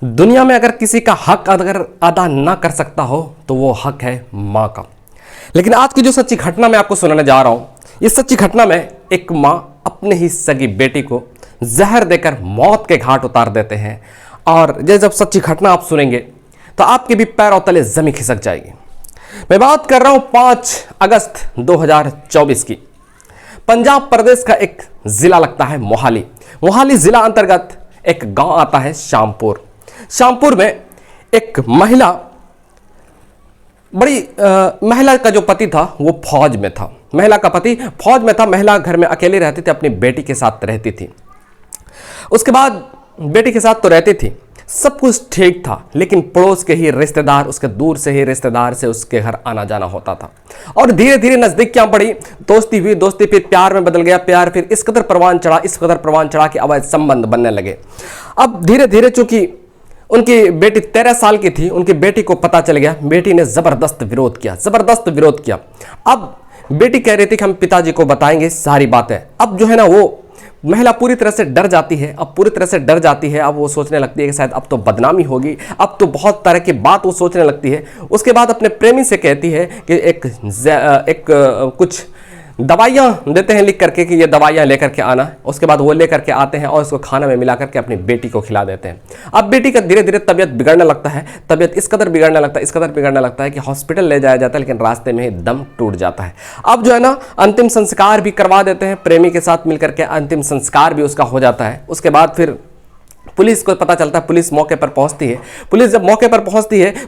दुनिया में अगर किसी का हक अगर अदा ना कर सकता हो तो वो हक है माँ का। लेकिन आज की जो सच्ची घटना मैं आपको सुनाने जा रहा हूँ, इस सच्ची घटना में एक माँ अपने ही सगी बेटी को जहर देकर मौत के घाट उतार देते हैं। और ये जब सच्ची घटना आप सुनेंगे तो आपके भी पैरों तले जमीन खिसक जाएगी। मैं बात कर रहा हूँ 5 अगस्त 2024 की। पंजाब प्रदेश का एक जिला लगता है मोहाली। मोहाली जिला अंतर्गत एक गांव आता है शामपुर। शामपुर में एक महिला महिला का जो पति था वो फौज में था। महिला का पति फौज में था। महिला घर में अकेली रहती थी, अपनी बेटी के साथ रहती थी। उसके बाद बेटी के साथ तो रहती थी, सब कुछ ठीक था, लेकिन पड़ोस के ही रिश्तेदार, उसके दूर से ही रिश्तेदार से उसके घर आना जाना होता था। और धीरे धीरे नजदीक क्या पड़ी, दोस्ती हुई, दोस्ती फिर प्यार में बदल गया, प्यार फिर इस कदर परवान चढ़ा, इस कदर परवान चढ़ा कि अवैध संबंध बनने लगे। अब धीरे धीरे चूंकि उनकी बेटी 13 साल की थी, उनकी बेटी को पता चल गया। बेटी ने जबरदस्त विरोध किया। अब बेटी कह रही थी कि हम पिताजी को बताएंगे सारी बातें। अब जो है ना, वो महिला पूरी तरह से डर जाती है। अब वो सोचने लगती है कि शायद अब तो बदनामी होगी, अब तो बहुत तरह की बात वो सोचने लगती है। उसके बाद अपने प्रेमी से कहती है कि कुछ दवाइयाँ देते हैं लिख करके कि ये दवाइयाँ लेकर के आना। उसके बाद वो लेकर के आते हैं और उसको खाना में मिला करके अपनी बेटी को खिला देते हैं। अब बेटी का धीरे धीरे तबियत बिगड़ने लगता है। तबियत इस कदर बिगड़ने लगता है कि हॉस्पिटल ले जाया जाता है, लेकिन रास्ते में ही दम टूट जाता है। अब जो है ना, अंतिम संस्कार भी करवा देते हैं। प्रेमी के साथ मिलकर के अंतिम संस्कार भी उसका हो जाता है। उसके बाद फिर पुलिस को पता चलता है, पुलिस मौके पर पहुंचती है।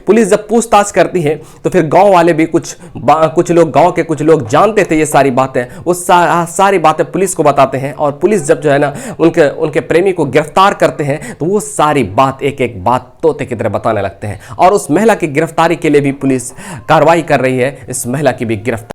पुलिस जब पूछताछ करती है तो फिर गांव वाले भी गांव के कुछ लोग जानते थे ये सारी बातें। वो सारी बातें पुलिस को बताते हैं। और पुलिस जब जो है ना उनके प्रेमी को गिरफ्तार करते हैं तो वो सारी बात एक एक बात तोते की तरह बताने लगते हैं। और उस महिला की गिरफ्तारी के लिए भी पुलिस कार्रवाई कर रही है। इस महिला की भी गिरफ्तारी